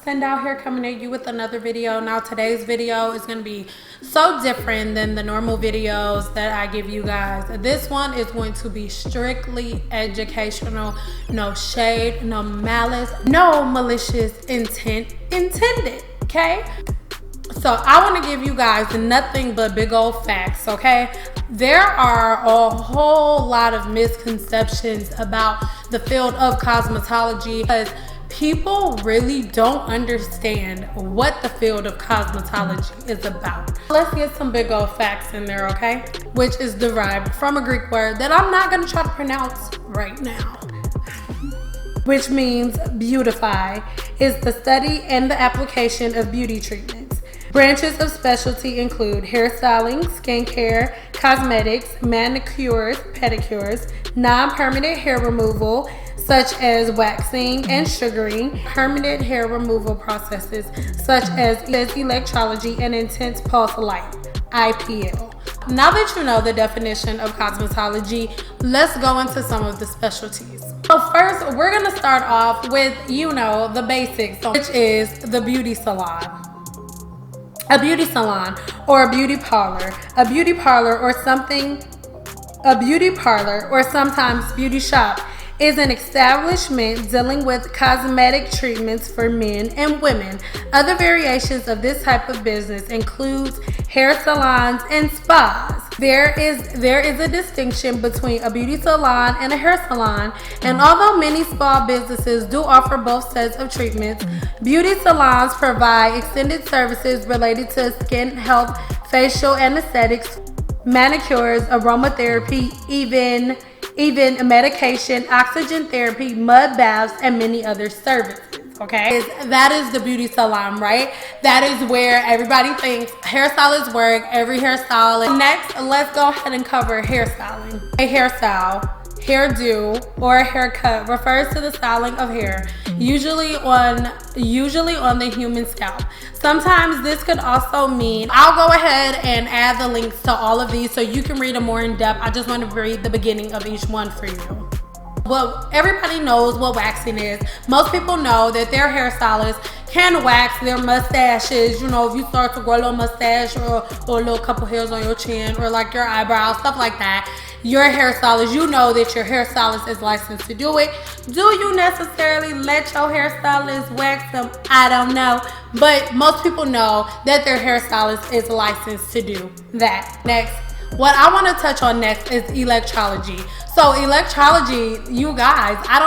Sundown here, coming at you with another video. Now today's video is going to be so different than the normal videos that I give you guys. This one is going to be strictly educational, no shade, no malice, no malicious intent intended, okay? So I want to give you guys nothing but big old facts, okay? There are a whole lot of misconceptions about the field of cosmetology because people really don't understand what the field of cosmetology is about. Let's get some big old facts in there, okay? Which is derived from a Greek word that I'm not gonna try to pronounce right now. Which means beautify, is the study and the application of beauty treatments. Branches of specialty include hairstyling, skincare, cosmetics, manicures, pedicures, non-permanent hair removal, such as waxing and sugaring, permanent hair removal processes, such as electrology and intense pulse light, IPL. Now that you know the definition of cosmetology, let's go into some of the specialties. So first, we're gonna start off with, the basics, which is the beauty salon. A beauty salon or a beauty parlor. A beauty parlor or sometimes beauty shop is an establishment dealing with cosmetic treatments for men and women. Other variations of this type of business includes hair salons and spas. There is a distinction between a beauty salon and a hair salon, and although many spa businesses do offer both sets of treatments, beauty salons provide extended services related to skin health, facial aesthetics, manicures, aromatherapy, even medication, oxygen therapy, mud baths, and many other services. Okay, that is the beauty salon, right? That is where everybody thinks hairstylists work, every hairstylist. Next, let's go ahead and cover hairstyling. A hairstyle, hairdo, or a haircut refers to the styling of hair, usually on the human scalp. Sometimes this could also mean, I'll go ahead and add the links to all of these so you can read them more in depth. I just want to read the beginning of each one for you. Well, everybody knows what waxing is. Most people know that their hairstylists can wax their mustaches. If you start to grow a little mustache or a little couple hairs on your chin or like your eyebrows, stuff like that. Your hairstylist, you know that your hairstylist is licensed to do it. Do you necessarily let your hairstylist wax them? I don't know. But most people know that their hairstylist is licensed to do that. Next, what I want to touch on next is electrology. So electrology, you guys, I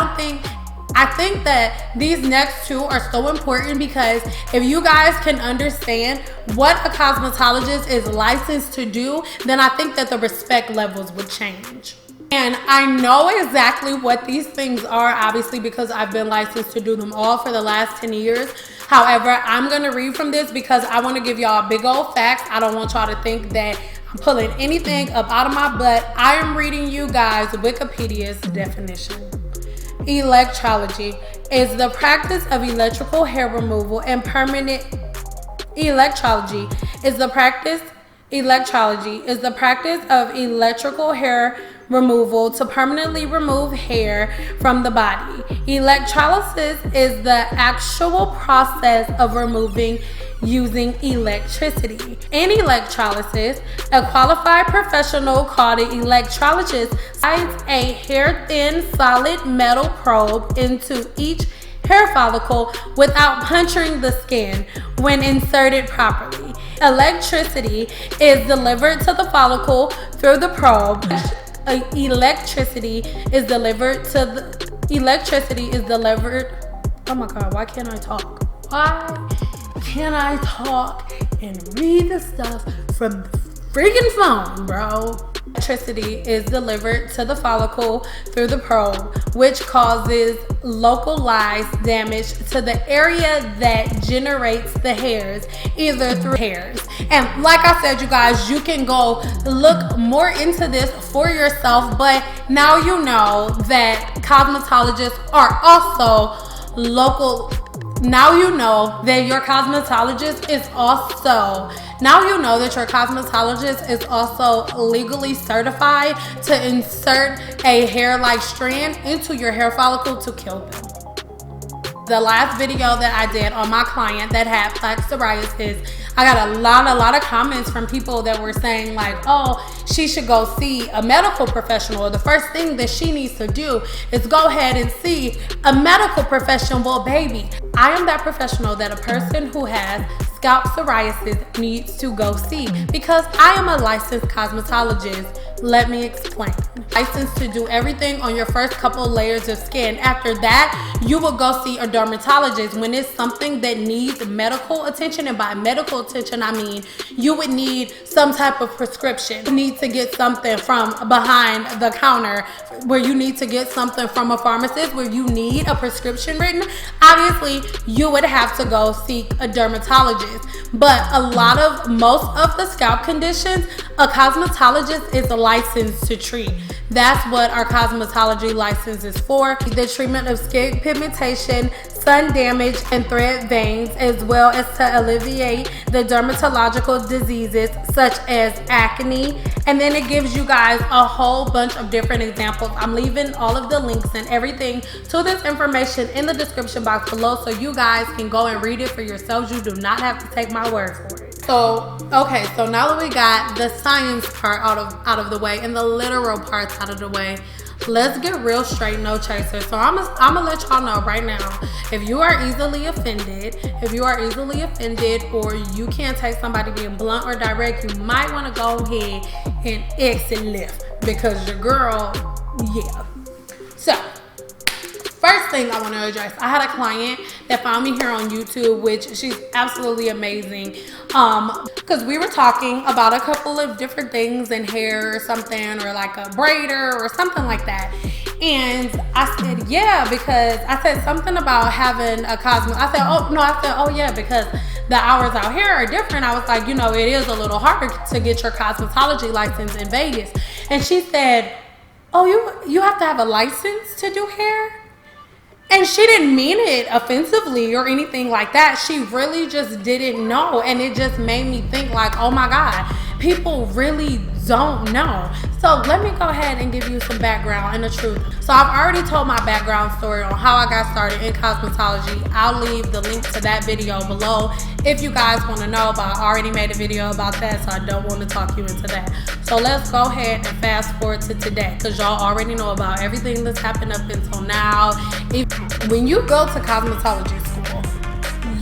think that these next two are so important because if you guys can understand what a cosmetologist is licensed to do, then I think that the respect levels would change. And I know exactly what these things are, obviously, because I've been licensed to do them all for the last 10 years. However, I'm going to read from this because I want to give y'all big old facts. I don't want y'all to think that I'm pulling anything up out of my butt. I am reading you guys Wikipedia's definition. Electrology is the practice of electrical hair removal and permanent. Electrology is the practice of electrical hair removal to permanently remove hair from the body. Electrolysis is the actual process of removing using electricity. In electrolysis, a qualified professional called an electrologist slides a hair-thin solid metal probe into each hair follicle without puncturing the skin. When inserted properly, electricity is delivered to the follicle through the probe. Electricity is delivered. Oh my God, why can't I talk? Why can't I talk and read the stuff from the freaking phone, bro? Electricity is delivered to the follicle through the probe, which causes localized damage to the area that generates the hairs, either through hairs. And like I said, you guys, you can go look more into this for yourself, but now you know that cosmetologists are also local. Now you know that your cosmetologist is also legally certified to insert a hair-like strand into your hair follicle to kill them. The last video that I did on my client that had plaque psoriasis, I got a lot of comments from people that were saying like, oh, she should go see a medical professional. The first thing that she needs to do is go ahead and see a medical professional. Well, baby, I am that professional that a person who has scalp psoriasis needs to go see, because I am a licensed cosmetologist. Let me explain. Licensed to do everything on your first couple layers of skin. After that, you will go see a dermatologist when it's something that needs medical attention. And by medical attention, I mean you would need some type of prescription. You need to get something from behind the counter, where you need to get something from a pharmacist, where you need a prescription written. Obviously, you would have to go seek a dermatologist. But most of the scalp conditions, a cosmetologist is licensed to treat. That's what our cosmetology license is for. The treatment of skin pigmentation, sun damage, and thread veins, as well as to alleviate the dermatological diseases such as acne. And then it gives you guys a whole bunch of different examples. I'm leaving all of the links and everything to this information in the description box below, so you guys can go and read it for yourselves. You do not have to take my word for it. So now that we got the science part out of the way and the literal parts out of the way, let's get real straight, no chaser. So I'm gonna let y'all know right now, if you are easily offended, or you can't take somebody being blunt or direct, you might want to go ahead and exit left, because your girl, yeah. So first thing I want to address, I had a client that found me here on YouTube, which she's absolutely amazing. Because we were talking about a couple of different things in hair or something, or like a braider or something like that. And I said, yeah, because I said something about having a oh yeah, because the hours out here are different. I was like, you know, it is a little harder to get your cosmetology license in Vegas. And she said, oh, you have to have a license to do hair? And she didn't mean it offensively or anything like that. She really just didn't know. And it just made me think like, oh my God, people really don't know. So let me go ahead and give you some background and the truth. So I've already told my background story on how I got started in cosmetology. I'll leave the link to that video below if you guys want to know, but I already made a video about that, so I don't want to talk you into that. So let's go ahead and fast forward to today, because y'all already know about everything that's happened up until now. When you go to cosmetology school,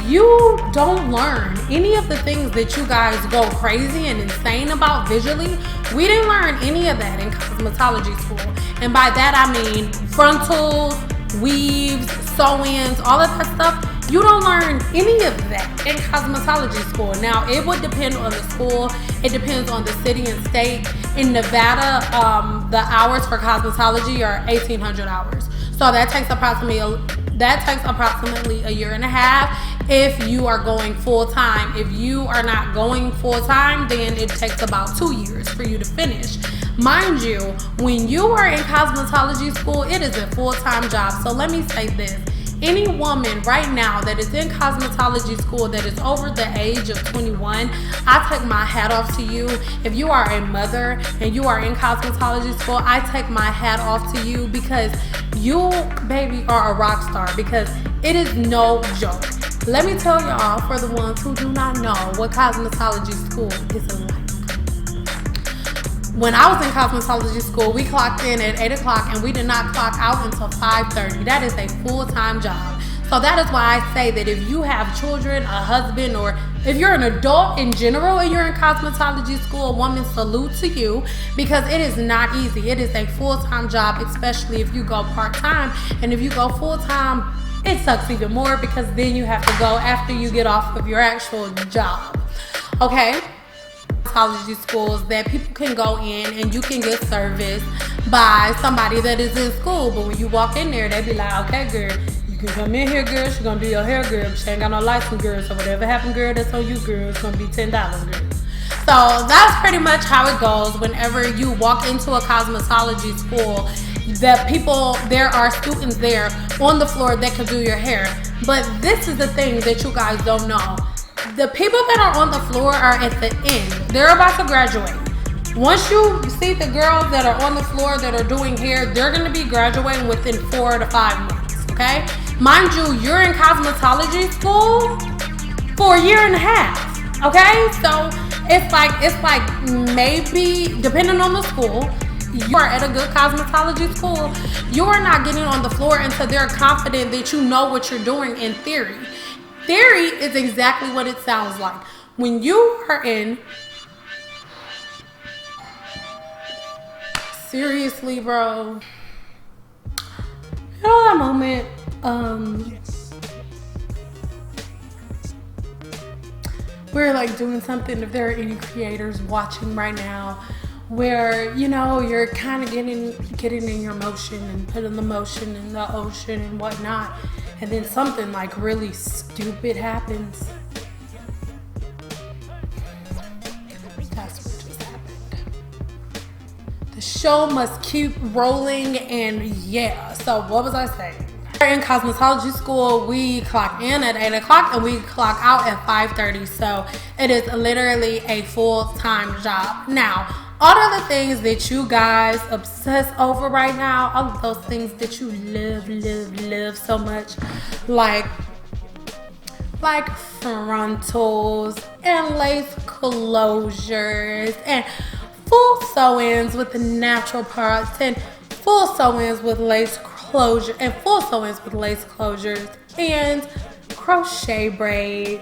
you don't learn any of the things that you guys go crazy and insane about visually. We didn't learn any of that in cosmetology school. And by that I mean frontals, weaves, sew-ins, all of that stuff. You don't learn any of that in cosmetology school. Now, it would depend on the school. It depends on the city and state. In Nevada, the hours for cosmetology are 1,800 hours. So that takes approximately a year and a half if you are going full-time. If you are not going full-time, then it takes about 2 years for you to finish. Mind you, when you are in cosmetology school, it is a full-time job. So let me say this. Any woman right now that is in cosmetology school that is over the age of 21, I take my hat off to you. If you are a mother and you are in cosmetology school, I take my hat off to you, because you, baby, are a rock star, because it is no joke. Let me tell y'all, for the ones who do not know what cosmetology school is like. When I was in cosmetology school, we clocked in at 8 o'clock and we did not clock out until 5:30. That is a full-time job. So that is why I say that if you have children, a husband, or if you're an adult in general and you're in cosmetology school, a woman, salute to you, because it is not easy. It is a full-time job, especially if you go part-time. And if you go full-time, it sucks even more, because then you have to go after you get off of your actual job. Okay? Cosmetology schools that people can go in and you can get serviced by somebody that is in school, but when you walk in there, they be like, okay, girl, you can come in here, girl, she's gonna do your hair, girl, but she ain't got no license, girl, so whatever happened, girl, that's on you, girl, it's gonna be $10, girl. So that's pretty much how it goes whenever you walk into a cosmetology school. There are students there on the floor that can do your hair. But this is the thing that you guys don't know. The people that are on the floor are at the end. They're about to graduate. Once you see the girls that are on the floor that are doing hair, they're going to be graduating within 4 to 5 months, okay? Mind you, you're in cosmetology school for a year and a half. Okay, so it's like maybe depending on the school, you are at a good cosmetology school, you are not getting on the floor until they're confident that you know what you're doing in theory. Theory is exactly what it sounds like. When you are in, seriously, bro, you know that moment, we're like doing something, if there are any creators watching right now, where you know you're kind of getting in your motion and putting the motion in the ocean and whatnot, and then something like really stupid happens. That's what just happened. The show must keep rolling, and yeah, so what was I saying? In cosmetology school, we clock in at 8 o'clock and we clock out at 5:30. So it is literally a full-time job. Now, all of the things that you guys obsess over right now, all of those things that you love so much, like frontals and lace closures and full sew-ins with the natural parts and full sew-ins with lace closure and full sew-ins with lace closures and crochet braids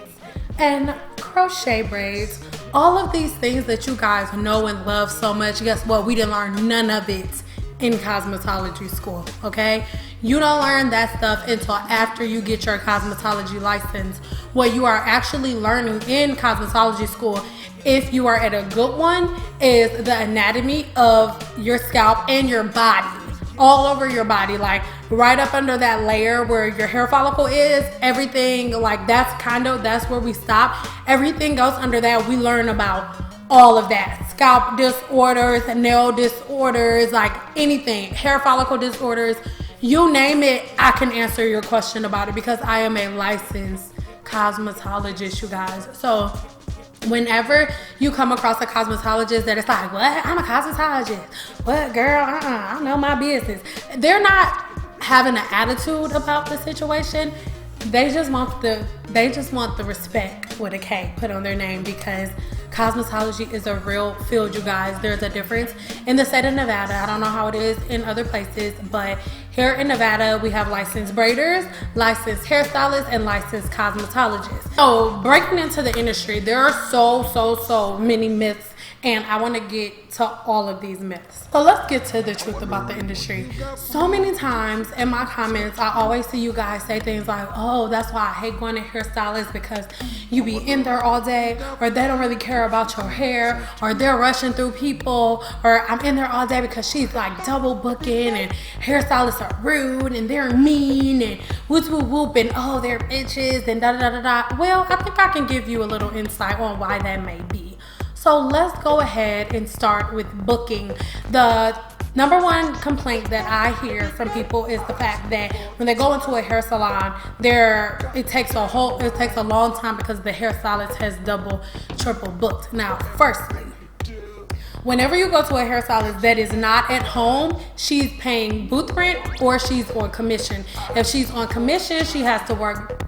all of these things that you guys know and love so much. Guess what? We didn't learn none of it in cosmetology school. Okay, you don't learn that stuff until after you get your cosmetology license. What you are actually learning in cosmetology school, if you are at a good one, is the anatomy of your scalp and your body. All over your body, like right up under that layer where your hair follicle is, everything, like that's where we stop. Everything else under that, we learn about all of that. Scalp disorders, nail disorders, like anything, hair follicle disorders, you name it, I can answer your question about it because I am a licensed cosmetologist, you guys. So whenever you come across a cosmetologist that is like, what? I'm a cosmetologist. What, girl? I know my business. They're not having an attitude about the situation. They just want the respect with a K put on their name, because cosmetology is a real field, you guys. There's a difference in the state of Nevada. I don't know how it is in other places, but here in Nevada, we have licensed braiders, licensed hairstylists, and licensed cosmetologists. So breaking into the industry, there are so many myths, and I want to get to all of these myths. So let's get to the truth about the industry. So many times in my comments, I always see you guys say things like, oh, that's why I hate going to hairstylists, because you be in there all day, or they don't really care about your hair, or they're rushing through people, or I'm in there all day because she's like double booking, and hairstylists are rude and they're mean and whoop and oh, they're bitches and da. Well, I think I can give you a little insight on why that may be. So let's go ahead and start with booking. The number one complaint that I hear from people is the fact that when they go into a hair salon, it takes a long time because the hairstylist has double, triple booked. Now, firstly, whenever you go to a hairstylist that is not at home, she's paying booth rent or she's on commission. If she's on commission, she has to work,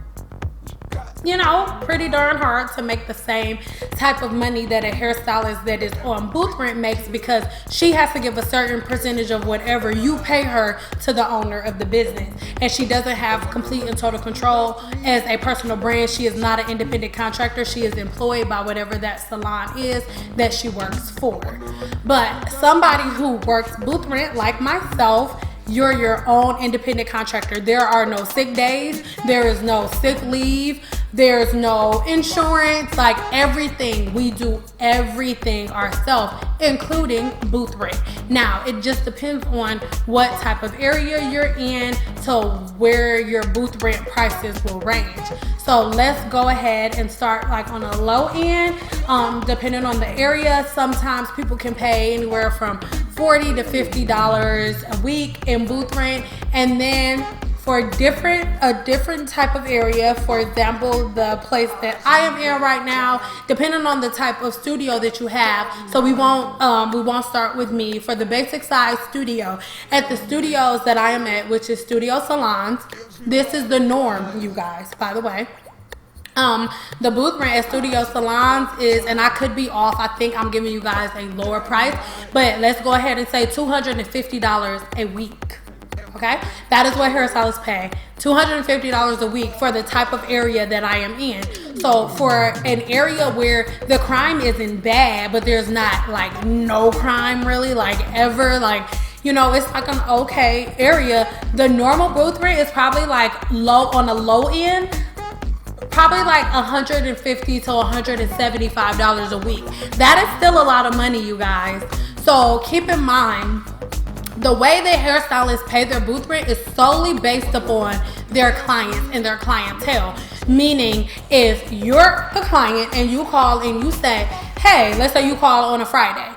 pretty darn hard to make the same type of money that a hairstylist that is on booth rent makes, because she has to give a certain percentage of whatever you pay her to the owner of the business. And she doesn't have complete and total control as a personal brand. She is not an independent contractor. She is employed by whatever that salon is that she works for. But somebody who works booth rent, like myself, you're your own independent contractor. There are no sick days. There is no sick leave. There's no insurance. Like everything, we do everything ourselves, including booth rent. Now, it just depends on what type of area you're in to where your booth rent prices will range. So let's go ahead and start like on a low end. Depending on the area, sometimes people can pay anywhere from $40 to $50 a week in booth rent, and then for a different type of area. For example, the place that I am in right now, depending on the type of studio that you have. So we won't start with me. For the basic size studio, at the studios that I am at, which is studio salons, this is the norm, you guys, by the way. The booth rent at studio salons is, and I could be off, I think I'm giving you guys a lower price, but let's go ahead and say $250 a week. Okay, that is what hairstylists pay, $250 a week for the type of area that I am in. So for an area where the crime isn't bad, but there's not like no crime really, like ever, like, you know, it's like an okay area. The normal booth rent is probably like on a low end, probably like $150 to $175 a week. That is still a lot of money, you guys. So keep in mind, the way that hairstylists pay their booth rent is solely based upon their clients and their clientele. Meaning, if you're a client and you call and you say, hey, let's say you call on a Friday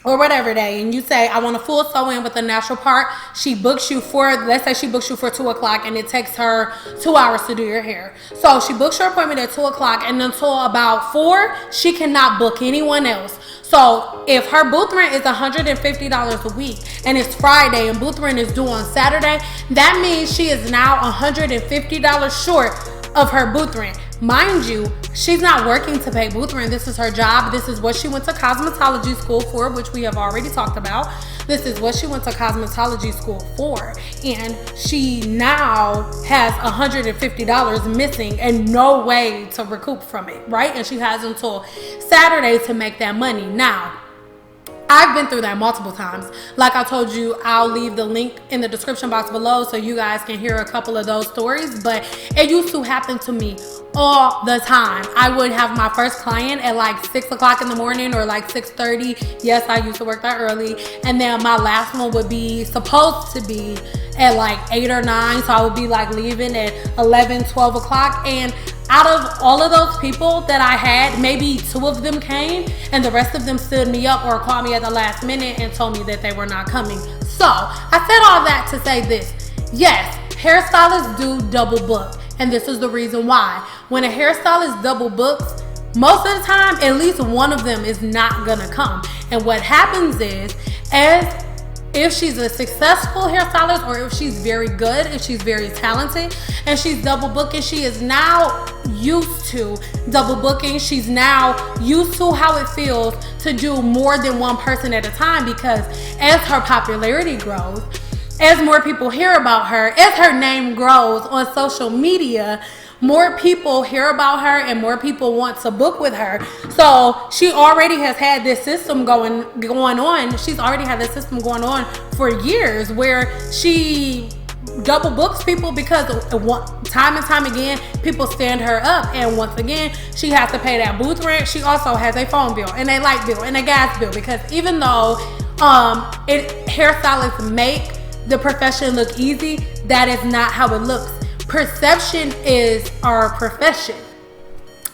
or whatever day, and you say, I want a full sew-in with a natural part. She books you for, let's say she books you for 2 o'clock, and it takes her 2 hours to do your hair. So she books your appointment at 2 o'clock, and until about 4, she cannot book anyone else. So if her booth rent is $150 a week, and it's Friday, and booth rent is due on Saturday, that means she is now $150 short of her booth rent. Mind you, she's not working to pay booth rent. This is her job. This is what she went to cosmetology school for, which we have already talked about. This is what she went to cosmetology school for. And she now has $150 missing and no way to recoup from it, right? And she has until Saturday to make that money. Now, I've been through that multiple times. Like I told you, I'll leave the link in the description box below so you guys can hear a couple of those stories. But it used to happen to me all the time. I would have my first client at like 6 o'clock in the morning or like 6:30. Yes, I used to work that early. And then my last one would be supposed to be at like 8 or 9. So I would be like leaving at 11, 12 o'clock. And out of all of those people that I had, maybe 2 of them came and the rest of them stood me up or called me at the last minute and told me that they were not coming. So I said all that to say this. Yes, hairstylists do double book. And this is the reason why. When a hairstylist double books, most of the time, at least one of them is not gonna come. And what happens is, if she's a successful hairstylist, or if she's very good, if she's very talented, and she's double booking, she is now used to double booking. She's now used to how it feels to do more than one person at a time, because as her popularity grows, as more people hear about her, as her name grows on social media, more people hear about her and more people want to book with her. So she already has had this system going on. She's already had this system going on for years, where she double books people because time and time again people stand her up, and once again she has to pay that booth rent. She also has a phone bill and a light bill and a gas bill, because even though hairstylists make the profession look easy, that is not how it looks. Perception is our profession.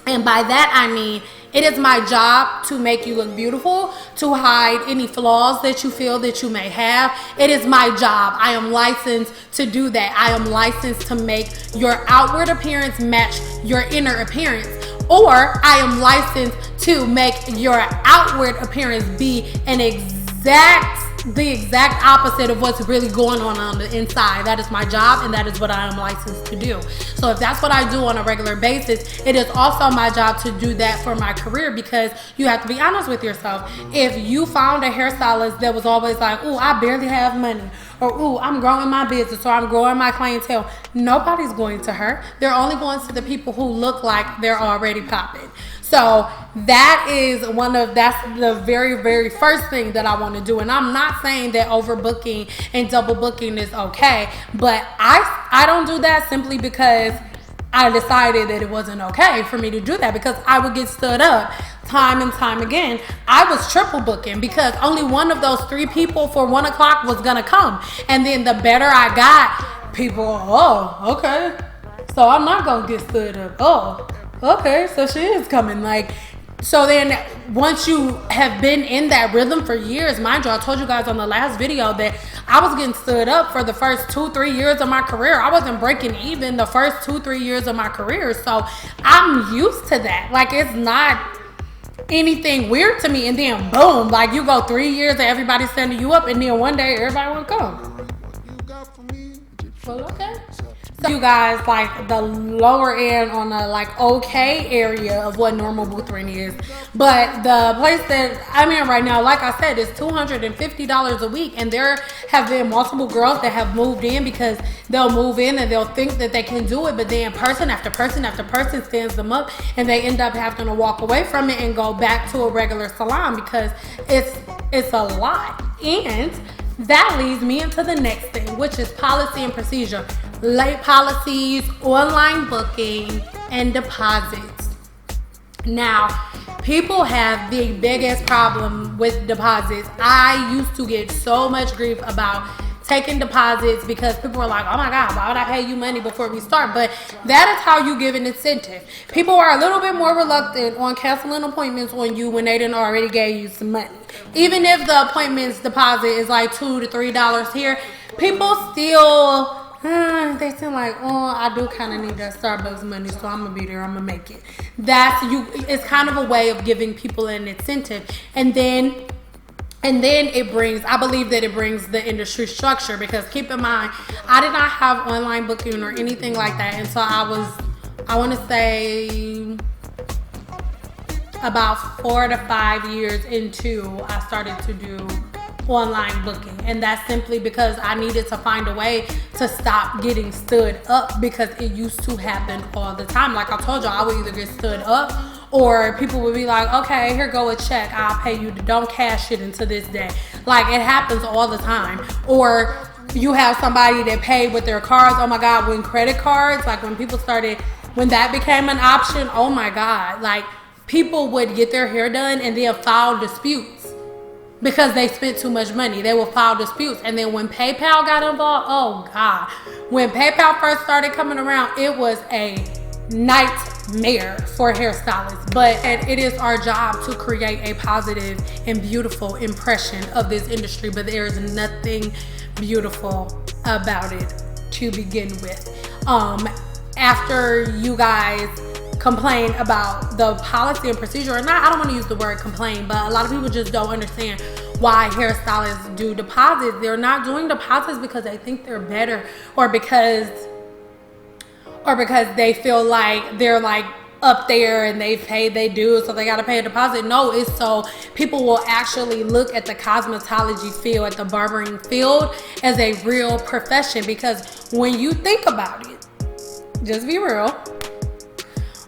And by that I mean, it is my job to make you look beautiful, to hide any flaws that you feel that you may have. It is my job. I am licensed to do that. I am licensed to make your outward appearance match your inner appearance. Or I am licensed to make your outward appearance be the exact opposite of what's really going on the inside. That is my job, and that is what I am licensed to do. So if that's what I do on a regular basis, it is also my job to do that for my career, because you have to be honest with yourself. If you found a hairstylist that was always like, ooh, I barely have money, or ooh, I'm growing my business, or I'm growing my clientele, nobody's going to her. They're only going to the people who look like they're already popping. So that's the very, very first thing that I want to do. And I'm not saying that overbooking and double booking is okay, but I don't do that simply because I decided that it wasn't okay for me to do that, because I would get stood up time and time again. I was triple booking because only one of those 3 people for 1 o'clock was gonna come. And then the better I got, people, oh, okay, so I'm not gonna get stood up. Oh, okay, so she is coming. Like, So then once you have been in that rhythm for years, mind you, I told you guys on the last video that I was getting stood up for the first 2-3 years of my career. I wasn't breaking even the first 2-3 years of my career. So I'm used to that. Like, it's not anything weird to me. And then boom, like, you go 3 years and everybody's sending you up, and then one day everybody will come. Well, okay. So you guys, like, the lower end on the like okay area of what normal boothering is, but the place that I'm in right now, like I said, is $250 a week, and there have been multiple girls that have moved in because they'll move in and they'll think that they can do it, but then person after person after person stands them up, and they end up having to walk away from it and go back to a regular salon because it's a lot. And that leads me into the next thing, which is policy and procedure. Late policies, online booking, and deposits. Now, people have the biggest problem with deposits. I used to get so much grief about taking deposits because people were like, oh my God, why would I pay you money before we start? But that is how you give an incentive. People are a little bit more reluctant on canceling appointments on you when they didn't already gave you some money. Even if the appointment's deposit is like $2 to $3 here, people still, they still like, oh, I do kind of need that Starbucks money, so I'm gonna be there, I'm gonna make it. It's kind of a way of giving people an incentive. And then it brings, I believe that it brings the industry structure, because keep in mind, I did not have online booking or anything like that until I want to say about 4 to 5 years into I started to do online booking. And that's simply because I needed to find a way to stop getting stood up, because it used to happen all the time. Like I told you, I would either get stood up or people would be like, okay, here go a check, I'll pay you, don't cash it until this day. Like, it happens all the time. Or you have somebody that paid with their cards. Oh my God, when credit cards, like when that became an option, oh my God, like people would get their hair done and then file disputes because they spent too much money. They will file disputes. And then when PayPal got involved, oh God, when PayPal first started coming around, it was a nightmare for hairstylists. But it is our job to create a positive and beautiful impression of this industry, but there is nothing beautiful about it to begin with. After you guys complain about the policy and procedure, or not, I don't want to use the word complain, but a lot of people just don't understand why hairstylists do deposits. They're not doing deposits because they think they're better, or because they feel like they're like up there and they've paid their dues, so they got to pay a deposit. No, it's so people will actually look at the cosmetology field, at the barbering field, as a real profession. Because when you think about it, just be real,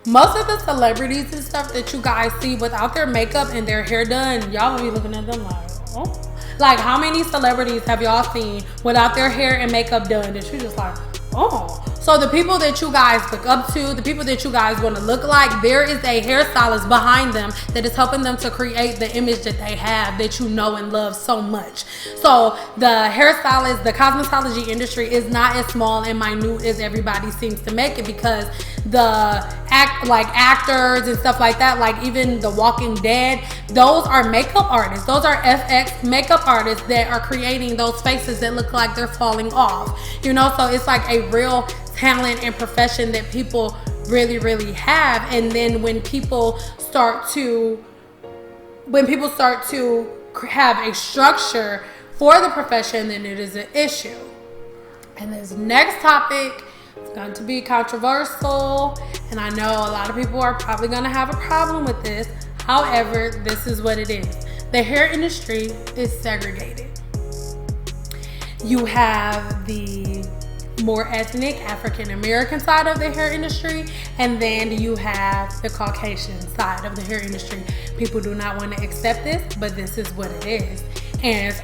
most of the celebrities and stuff that you guys see without their makeup and their hair done, y'all will be looking at them like, oh. Like, how many celebrities have y'all seen without their hair and makeup done that you just like, oh? So the people that you guys look up to, the people that you guys want to look like, there is a hairstylist behind them that is helping them to create the image that they have, that you know and love so much. So the hairstylist, the cosmetology industry is not as small and minute as everybody seems to make it, because the actors and stuff like that, like even The Walking Dead, those are makeup artists. Those are FX makeup artists that are creating those faces that look like they're falling off. You know, so it's like a real talent and profession that people really, really have. And then when people start to have a structure for the profession, then it is an issue. And this next topic is going to be controversial, and I know a lot of people are probably going to have a problem with this. However, this is what it is. The hair industry is segregated. You have the more ethnic African American side of the hair industry, and then you have the Caucasian side of the hair industry. People do not want to accept this, but this is what it is. And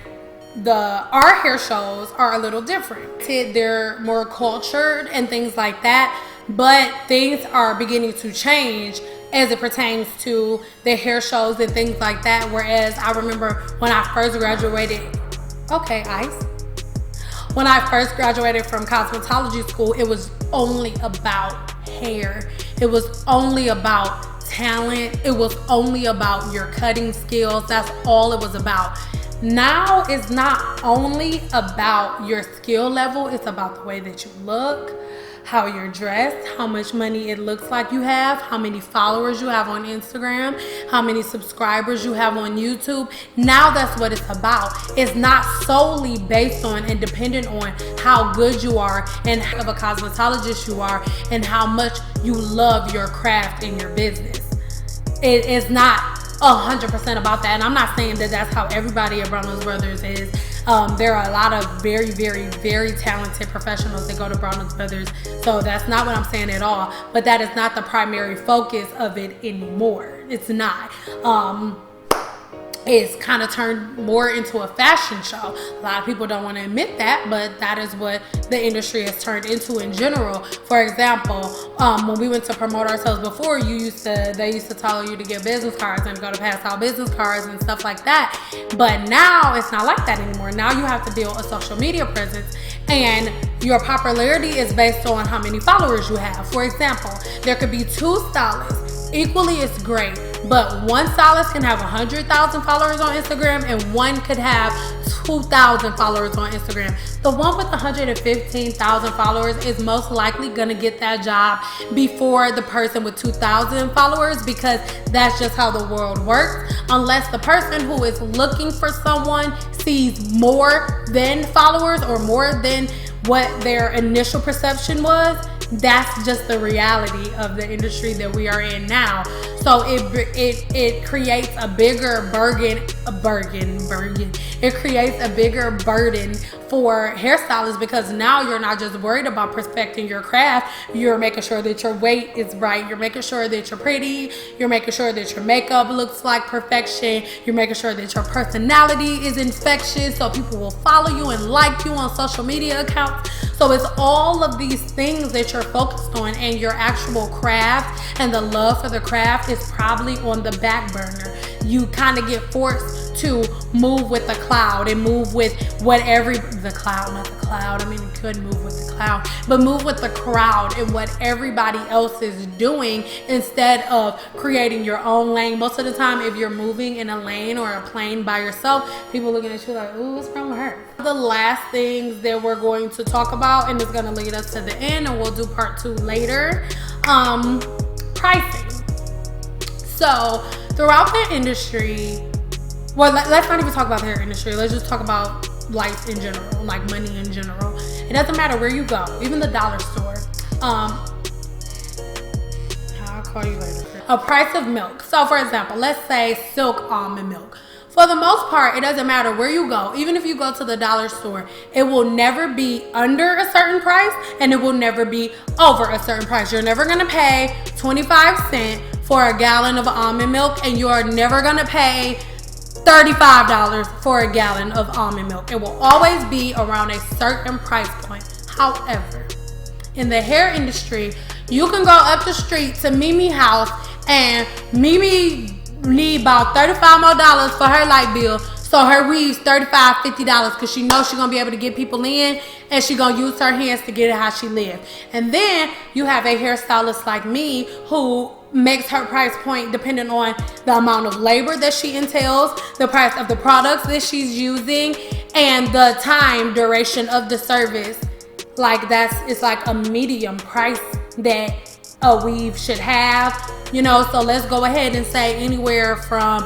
our hair shows are a little different. They're more cultured and things like that, but things are beginning to change as it pertains to the hair shows and things like that. Whereas I remember when I first graduated, when I first graduated from cosmetology school, it was only about hair. It was only about talent. It was only about your cutting skills. That's all it was about. Now it's not only about your skill level, it's about the way that you look, how you're dressed, how much money it looks like you have, how many followers you have on Instagram, how many subscribers you have on YouTube. Now that's what it's about. It's not solely based on and dependent on how good you are and how of a cosmetologist you are and how much you love your craft and your business. It is not 100% about that, and I'm not saying that that's how everybody at Brownells Brothers is. There are a lot of very, very, very talented professionals that go to Brownells Brothers, so that's not what I'm saying at all. But that is not the primary focus of it anymore. It's not. It's kind of turned more into a fashion show. A lot of people don't want to admit that, but that is what the industry has turned into in general. For example, when we went to promote ourselves before, they used to tell you to get business cards and go to pass out business cards and stuff like that. But now it's not like that anymore. Now you have to build a social media presence, and your popularity is based on how many followers you have. For example, there could be two stylists. Equally, it's great, but one stylist can have 100,000 followers on Instagram and one could have 2,000 followers on Instagram. The one with 115,000 followers is most likely gonna get that job before the person with 2,000 followers, because that's just how the world works. Unless the person who is looking for someone sees more than followers or more than what their initial perception was. That's just the reality of the industry that we are in now. So it creates a bigger it creates a bigger burden for hairstylists, because now you're not just worried about perfecting your craft. You're making sure that your weight is right. You're making sure that you're pretty. You're making sure that your makeup looks like perfection. You're making sure that your personality is infectious, so people will follow you and like you on social media accounts. So it's all of these things that you're focused on, and your actual craft and the love for the craft is probably on the back burner. You kind of get forced to move with the cloud and move with the cloud. I mean, you could move with the cloud, but move with the crowd and what everybody else is doing instead of creating your own lane. Most of the time, if you're moving in a lane or a plane by yourself, people looking at you like, ooh, what's wrong with her? The last things that we're going to talk about, and it's going to lead us to the end, and we'll do part 2 later, pricing. So throughout the industry, well, let's not even talk about the hair industry. Let's just talk about life in general, like money in general. It doesn't matter where you go, even the dollar store. I'll call you later. A price of milk. So for example, let's say silk almond milk. For the most part, it doesn't matter where you go. Even if you go to the dollar store, it will never be under a certain price and it will never be over a certain price. You're never gonna pay 25 cents for a gallon of almond milk, and you're never gonna pay $35 for a gallon of almond milk. It will always be around a certain price point. However, in the hair industry, you can go up the street to Mimi house, and Mimi need about $35 more for her light bill, so her weave's $35, $50 because she knows she's gonna be able to get people in, and she gonna use her hands to get it how she live. And then you have a hairstylist like me who makes her price point depending on the amount of labor that she entails, the price of the products that she's using, and the time duration of the service. Like it's like a medium price that a weave should have, you know. So let's go ahead and say anywhere from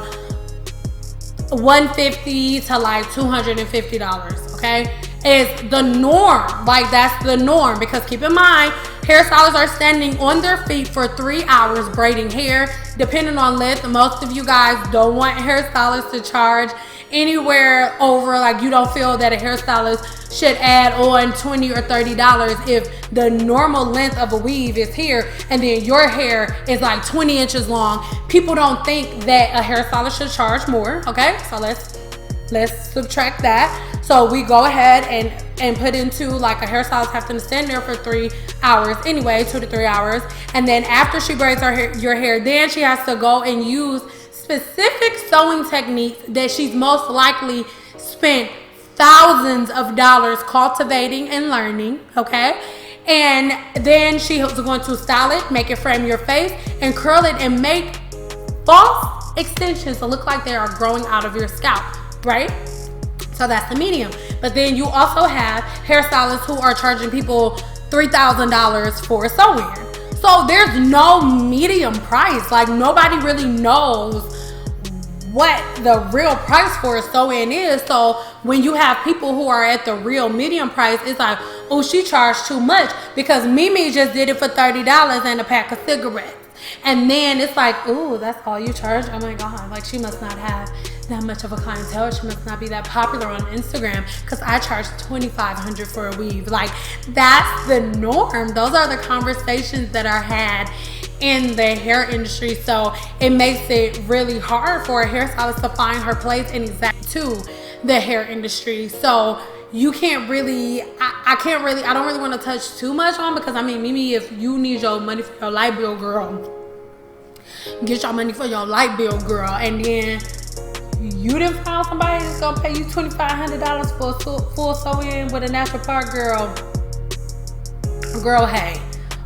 $150 to like $250, okay? Is the norm. Like that's the norm, because keep in mind, hairstylists are standing on their feet for 3 hours braiding hair. Depending on length, most of you guys don't want hairstylists to charge anywhere over, like, you don't feel that a hairstylist should add on $20 or $30 if the normal length of a weave is here and then your hair is like 20 inches long. People don't think that a hairstylist should charge more, okay? So let's subtract that. So we go ahead and put into, like, a hairstylist have to stand there for 3 hours anyway, 2 to 3 hours. And then after she braids your hair, then she has to go and use specific sewing techniques that she's most likely spent thousands of dollars cultivating and learning, okay? And then she was going to style it, make it frame your face, and curl it and make false extensions to look like they are growing out of your scalp, right? So that's the medium. But then you also have hairstylists who are charging people $3,000 for a sew-in. So there's no medium price. Like, nobody really knows what the real price for a sew-in is. So when you have people who are at the real medium price, it's like, oh, she charged too much because Mimi just did it for $30 and a pack of cigarettes. And then it's like, ooh, that's all you charge? Oh my God, like, she must not have that much of a clientele. She must not be that popular on Instagram because I charge $2,500 for a weave. Like, that's the norm. Those are the conversations that are had in the hair industry. So it makes it really hard for a hairstylist to find her place and exact to the hair industry. So you can't really, I don't really want to touch too much on, because I mean, Mimi, if you need your money for your light bill, girl, get your money for your light bill, girl. And then you didn't find somebody that's gonna pay you $2,500 for a full sew-in with a natural part, girl, hey,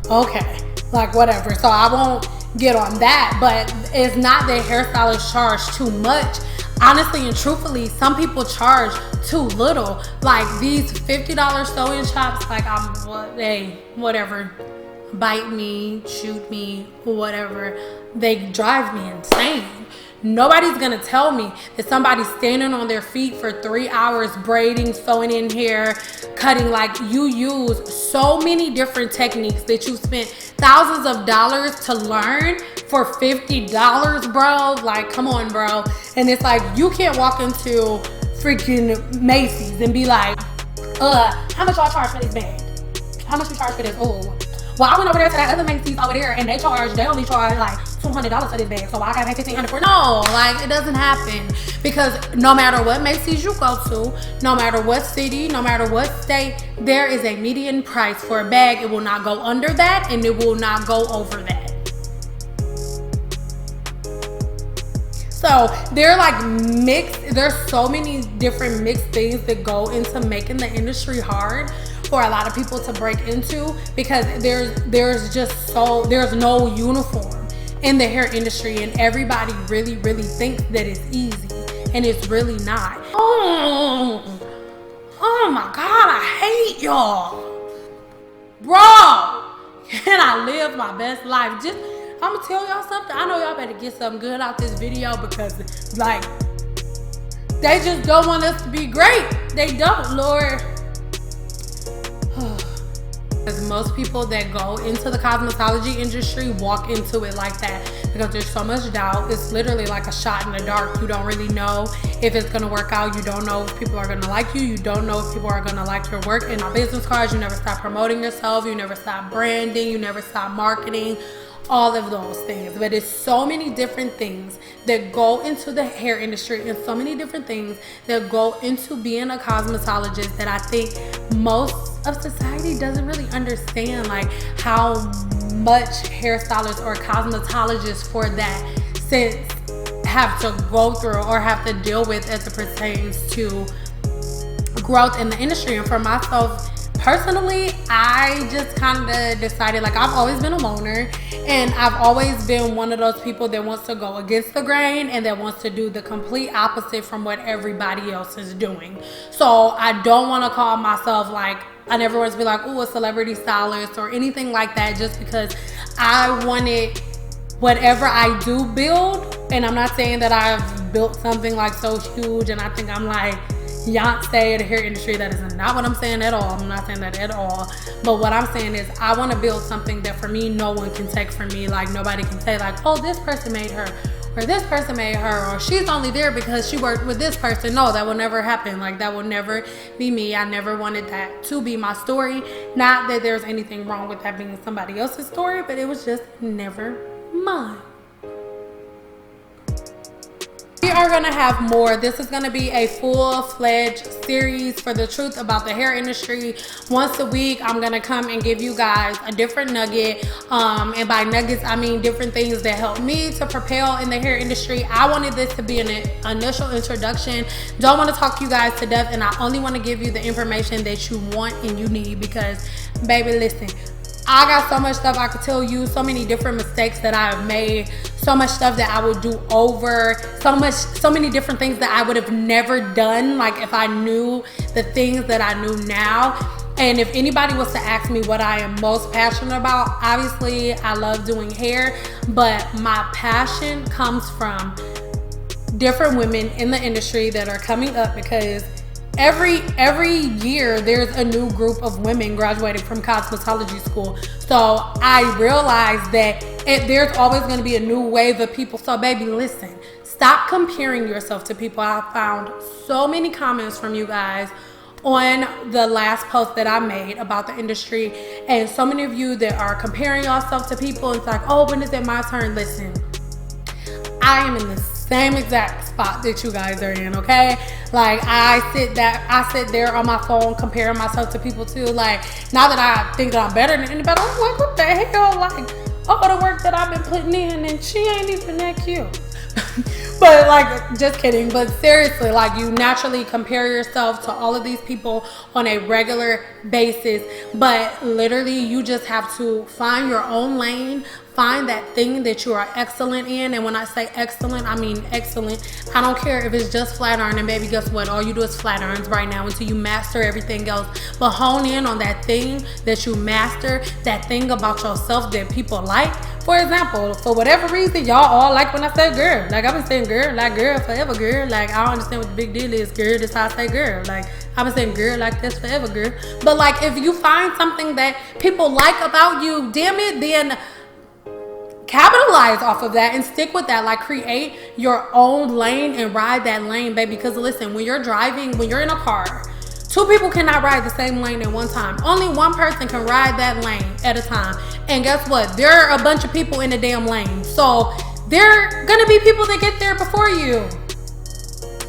okay, like, whatever. So I won't get on that, but it's not that hairstylists charge too much. Honestly and truthfully, some people charge too little. Like, these $50 sew-in shops, like, hey, whatever, bite me, shoot me, whatever, they drive me insane. Nobody's gonna tell me that somebody's standing on their feet for 3 hours braiding, sewing in hair, cutting. Like, you use so many different techniques that you spent thousands of dollars to learn for $50, bro. Like, come on, bro. And it's like, you can't walk into freaking Macy's and be like, how much y'all charge for this bag? How much you charge for this? Oh, well, I went over there to that other Macy's over there and they only charge like $200 for this bag, so I gotta pay $1,500 for it. No, like, it doesn't happen. Because no matter what Macy's you go to, no matter what city, no matter what state, there is a median price for a bag. It will not go under that, and it will not go over that. So they're like mixed. There's so many different mixed things that go into making the industry hard for a lot of people to break into, because there's no uniform in the hair industry, and everybody really thinks that it's easy, and it's really not. Oh my God, I hate y'all, bro. Can I live my best life? I'm gonna tell y'all something. I know y'all better get something good out this video, because, like, they just don't want us to be great. They don't, Lord. Because most people that go into the cosmetology industry walk into it like that, because there's so much doubt. It's literally like a shot in the dark. You don't really know if it's gonna work out. You don't know if people are gonna like you. You don't know if people are gonna like your work. And on business cards, you never stop promoting yourself. You never stop branding. You never stop marketing. All of those things. But it's so many different things that go into the hair industry, and so many different things that go into being a cosmetologist, that I think most of society doesn't really understand, like, how much hairstylists or cosmetologists for that sense have to go through or have to deal with as it pertains to growth in the industry. And for myself personally, I just kind of decided, like, I've always been a loner, and I've always been one of those people that wants to go against the grain and that wants to do the complete opposite from what everybody else is doing. So I don't want to call myself, like, I never want to be like, oh, a celebrity stylist or anything like that, just because I wanted whatever I do build. And I'm not saying that I've built something like so huge and I think I'm like Beyonce of the hair industry. That is not what I'm saying at all. I'm not saying that at all. But what I'm saying is, I want to build something that for me, no one can take from me. Like, nobody can say, like, oh, this person made her, or this person made her, or she's only there because she worked with this person. No, that will never happen. Like, that will never be me. I never wanted that to be my story. Not that there's anything wrong with that being somebody else's story, but it was just never mine. We are gonna have more. This is gonna be a full-fledged series for the truth about the hair industry. Once a week, I'm gonna come and give you guys a different nugget. And by nuggets, I mean different things that help me to propel in the hair industry. I wanted this to be an initial introduction. Don't want to talk you guys to death, and I only want to give you the information that you want and you need, because, baby, listen, I got so much stuff I could tell you, so many different mistakes that I have made, so much stuff that I would do over, so many different things that I would have never done, like if I knew the things that I knew now. And if anybody was to ask me what I am most passionate about, obviously I love doing hair, but my passion comes from different women in the industry that are coming up, because every year there's a new group of women graduating from cosmetology school. So I realized that there's always going to be a new wave of people. So baby, listen, stop comparing yourself to people. I found so many comments from you guys on the last post that I made about the industry, and so many of you that are comparing yourself to people. It's like, oh, when is it my turn? Listen, I am in the same exact spot that you guys are in, okay? Like, I sit there on my phone comparing myself to people too. Like, not that I think that I'm better than anybody. I'm like, what the hell? Like, all the work that I've been putting in, and she ain't even that cute. But like, just kidding. But seriously, like, you naturally compare yourself to all of these people on a regular basis. But literally, you just have to find your own lane. Find that thing that you are excellent in. And when I say excellent, I mean excellent. I don't care if it's just flat iron. And baby, guess what? All you do is flat irons right now until you master everything else. But hone in on that thing that you master, that thing about yourself that people like. For example, for whatever reason, y'all all like when I say girl. Like, I've been saying girl, like girl forever, girl. Like, I don't understand what the big deal is, girl. That's how I say girl. Like, I've been saying girl like this forever, girl. But like, if you find something that people like about you, damn it, then capitalize off of that and stick with that. Like, create your own lane and ride that lane, baby. Because listen, when you're driving, when you're in a car, two people cannot ride the same lane at one time. Only one person can ride that lane at a time. And guess what? There are a bunch of people in the damn lane. So there are gonna be people that get there before you.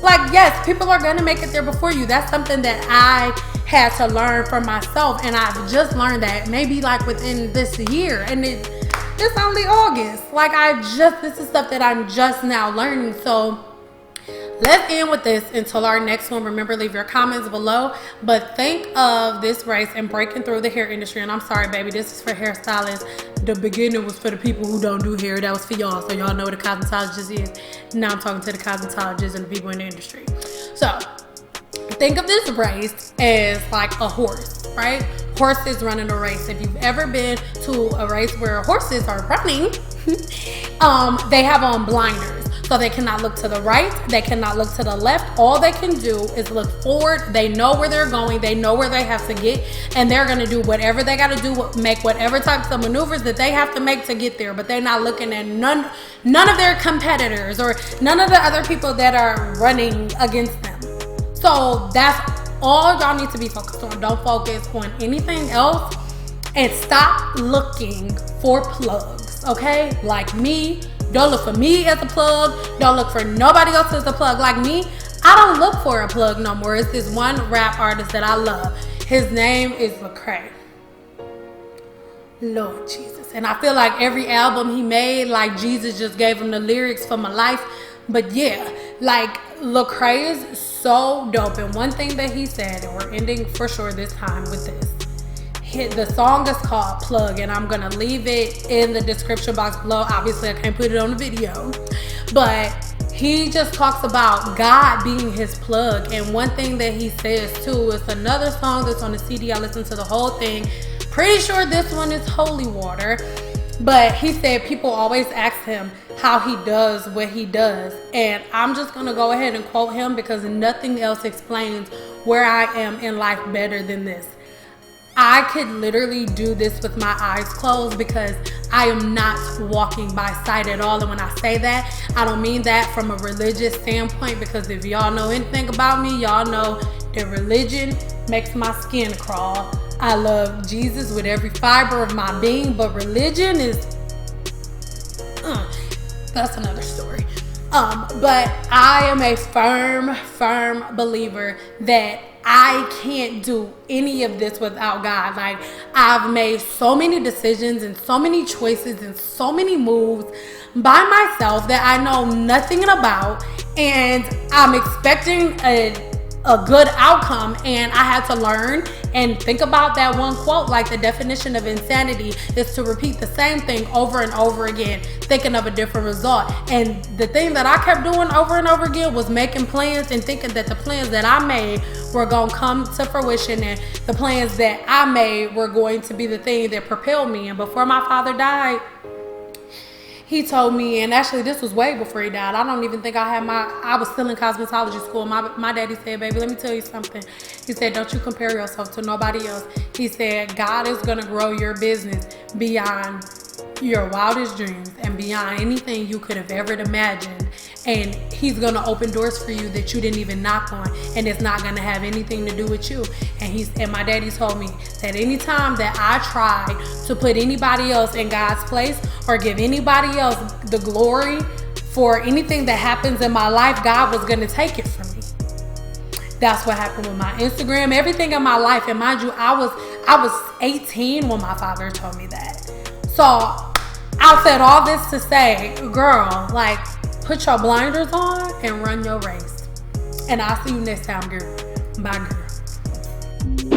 Like, yes, people are gonna make it there before you. That's something that I had to learn for myself. And I've just learned that maybe like within this year. And it's only August. Like, this is stuff that I'm just now learning. So let's end with this until our next one. Remember, leave your comments below. But think of this race and breaking through the hair industry. And I'm sorry, baby, this is for hairstylists. The beginning was for the people who don't do hair. That was for y'all, so y'all know what a cosmetologist is. Now I'm talking to the cosmetologists and the people in the industry. So think of this race as like a horse, right? Horses running a race. If you've ever been to a race where horses are running, they have on blinders. So they cannot look to the right, they cannot look to the left. All they can do is look forward. They know where they're going, they know where they have to get, and they're gonna do whatever they gotta do, make whatever types of maneuvers that they have to make to get there. But they're not looking at none of their competitors or none of the other people that are running against them. So that's all y'all need to be focused on. Don't focus on anything else, and stop looking for plugs, okay? Like me, don't look for me as a plug. Don't look for nobody else as a plug. Like me, I don't look for a plug no more. It's this one rap artist that I love. His name is Lecrae. Lord Jesus. And I feel like every album he made, like Jesus just gave him the lyrics for my life. But yeah, like Lecrae is so dope. And one thing that he said, and we're ending for sure this time with this. The song is called Plug, and I'm gonna leave it in the description box below. Obviously I can't put it on the video, but he just talks about God being his plug. And one thing that he says too, it's another song that's on the CD. I listened to the whole thing. Pretty sure this one is Holy Water. But he said people always ask him how he does what he does. And I'm just gonna go ahead and quote him, because nothing else explains where I am in life better than this. I could literally do this with my eyes closed, because I am not walking by sight at all. And when I say that, I don't mean that from a religious standpoint, because if y'all know anything about me, y'all know that religion makes my skin crawl. I love Jesus with every fiber of my being, but religion is, that's another story. But I am a firm believer that I can't do any of this without God. Like, I've made so many decisions and so many choices and so many moves by myself that I know nothing about, and I'm expecting a good outcome, and I had to learn and think about that one quote. Like, the definition of insanity is to repeat the same thing over and over again, thinking of a different result. And the thing that I kept doing over and over again was making plans and thinking that the plans that I made were going to come to fruition, and the plans that I made were going to be the thing that propelled me. And before my father died, he told me, and actually this was way before he died. I don't even think I was still in cosmetology school. My daddy said, baby, let me tell you something. He said, don't you compare yourself to nobody else. He said, God is going to grow your business beyond your wildest dreams and beyond anything you could have ever imagined. And he's going to open doors for you that you didn't even knock on, and it's not going to have anything to do with you. And my daddy told me that anytime that I tried to put anybody else in God's place or give anybody else the glory for anything that happens in my life, God was going to take it from me. That's what happened with my Instagram, everything in my life. And mind you, I was 18 when my father told me that. So I said all this to say, girl, like, put your blinders on and run your race. And I'll see you next time, girl. Bye, girl.